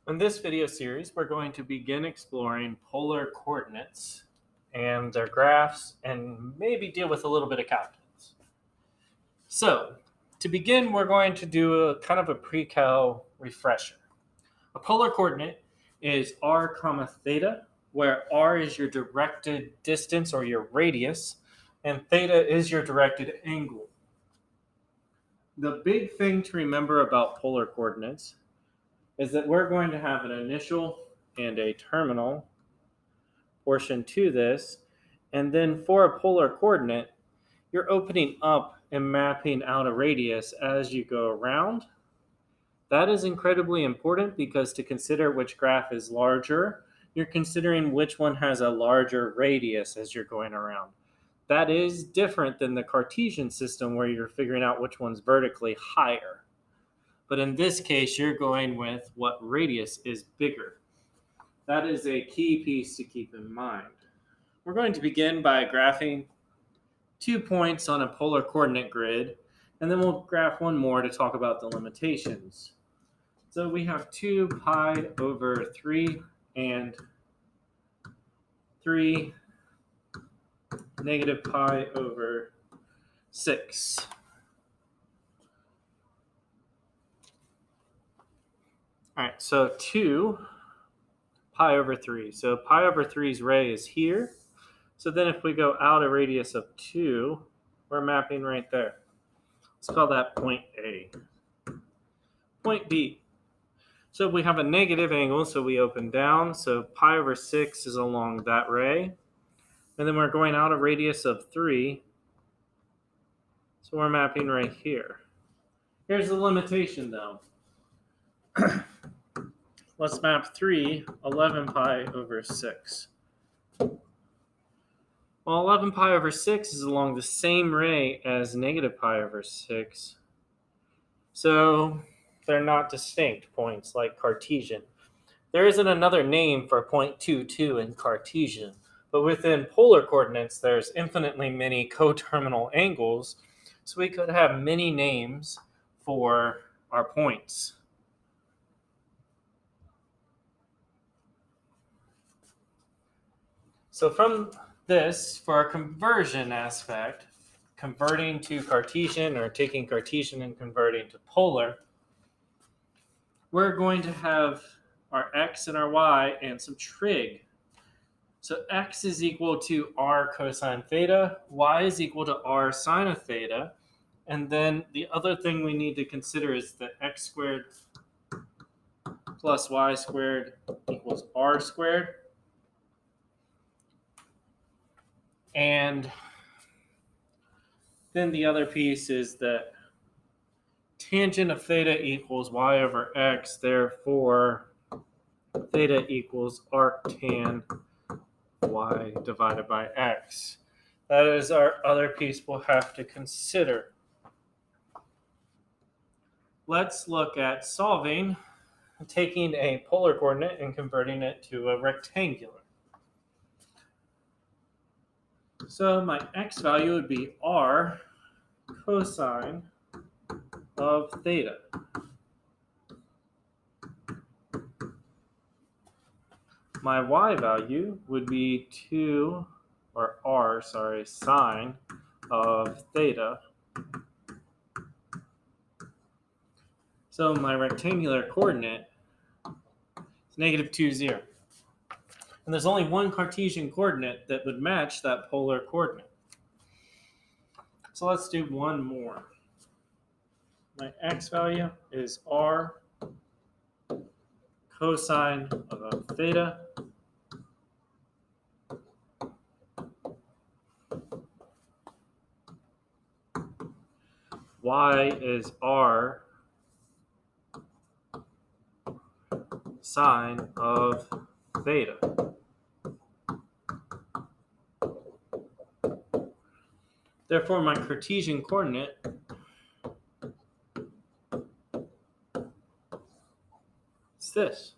In this video series, we're going to begin exploring polar coordinates and their graphs and maybe deal with a little bit of calculus. So, to begin, we're going to do a kind of a pre-cal refresher. A polar coordinate is r comma theta, where r is your directed distance or your radius, and theta is your directed angle. The big thing to remember about polar coordinates is that we're going to have an initial and a terminal portion to this. And then for a polar coordinate, you're opening up and mapping out a radius as you go around. That is incredibly important because to consider which graph is larger, you're considering which one has a larger radius as you're going around. That is different than the Cartesian system where you're figuring out which one's vertically higher. But in this case, you're going with what radius is bigger. That is a key piece to keep in mind. We're going to begin by graphing 2 points on a polar coordinate grid, and then we'll graph one more to talk about the limitations. So we have 2 pi over 3 and 3 negative pi over 6. All right, so 2 pi over 3. So pi over 3's ray is here. So then if we go out a radius of 2, we're mapping right there. Let's call that point A. Point B. So we have a negative angle, so we open down. So pi over 6 is along that ray. And then we're going out a radius of 3. So we're mapping right here. Here's the limitation, though. Let's map 3, 11 pi over 6. Well, 11 pi over 6 is along the same ray as negative pi over 6. So they're not distinct points like Cartesian. There isn't another name for point 2,2 in Cartesian, but within polar coordinates, there's infinitely many coterminal angles, so we could have many names for our points. So from this, for our conversion aspect, converting to Cartesian or taking Cartesian and converting to polar, we're going to have our x and our y and some trig. So x is equal to r cosine theta, y is equal to r sine of theta, and then the other thing we need to consider is that x squared plus y squared equals r squared. And then the other piece is that tangent of theta equals y over x, therefore theta equals arctan y divided by x. That is our other piece we'll have to consider. Let's look at solving, taking a polar coordinate and converting it to a rectangular. So my x value would be r cosine of theta. My y value would be 2, or r, sorry, sine of theta. So my rectangular coordinate is negative 2, 0. And there's only one Cartesian coordinate that would match that polar coordinate. So let's do one more. My x value is r cosine of theta. Y is r sine of theta. Therefore, my Cartesian coordinate is this.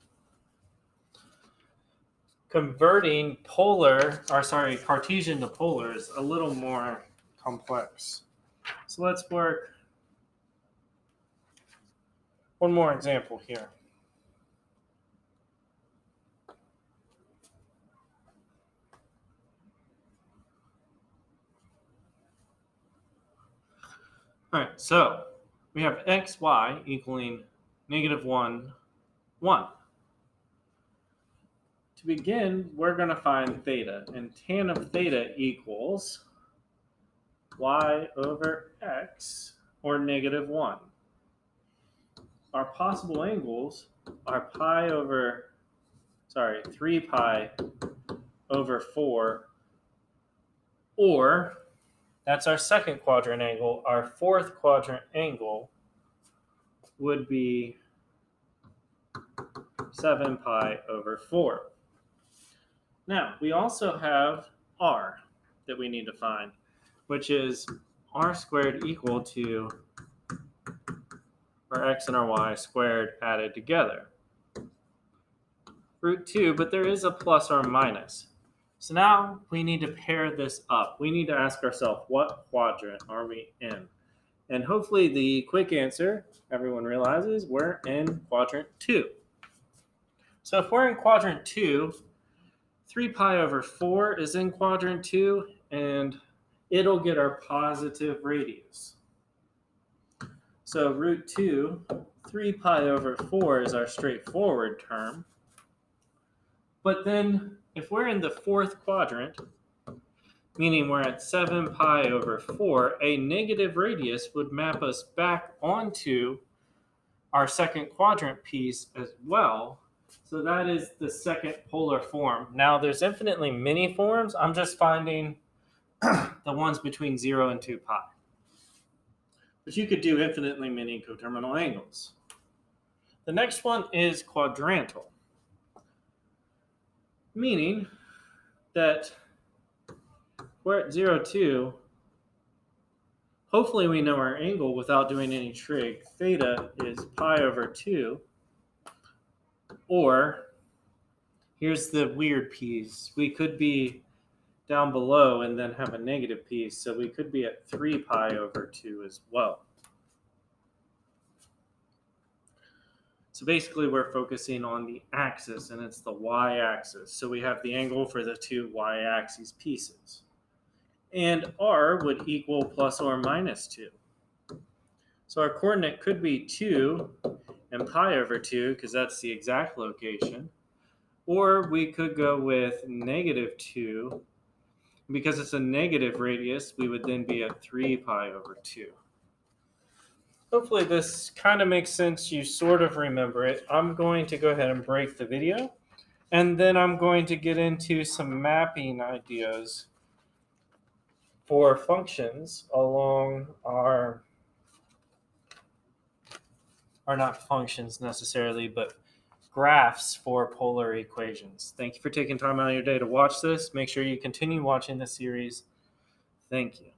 Converting Cartesian to polar is a little more complex. So let's work one more example here. All right, so we have xy equaling -1, 1. To begin, we're going to find theta, and tan of theta equals y over x, or -1. Our possible angles are 3 pi over 4, or that's our second quadrant angle. Our fourth quadrant angle would be 7 pi over 4. Now, we also have r that we need to find, which is r squared equal to our x and our y squared added together. Root 2, but there is a plus or a minus. So now we need to pair this up. We need to ask ourselves, what quadrant are we in? And hopefully the quick answer, everyone realizes, we're in quadrant 2. So if we're in quadrant 2, 3 pi over 4 is in quadrant 2, and it'll get our positive radius. So root 2, 3 pi over 4 is our straightforward term. But then if we're in the fourth quadrant, meaning we're at 7 pi over 4, a negative radius would map us back onto our second quadrant piece as well. So that is the second polar form. Now there's infinitely many forms. I'm just finding the ones between 0 and 2 pi. But you could do infinitely many coterminal angles. The next one is quadrantal, meaning that we're at 0, 2. Hopefully we know our angle without doing any trig. Theta is pi over 2. Or, here's the weird piece. We could be down below and then have a negative piece. So we could be at 3 pi over 2 as well. So basically we're focusing on the axis, and it's the y-axis. So we have the angle for the two y-axis pieces. And r would equal plus or minus 2. So our coordinate could be 2 and pi over 2, because that's the exact location. Or we could go with -2. Because it's a negative radius, we would then be at 3 pi over 2. Hopefully this kind of makes sense. You sort of remember it. I'm going to go ahead and break the video, and then I'm going to get into some mapping ideas for functions along our not functions necessarily, but graphs for polar equations. Thank you for taking time out of your day to watch this. Make sure you continue watching the series. Thank you.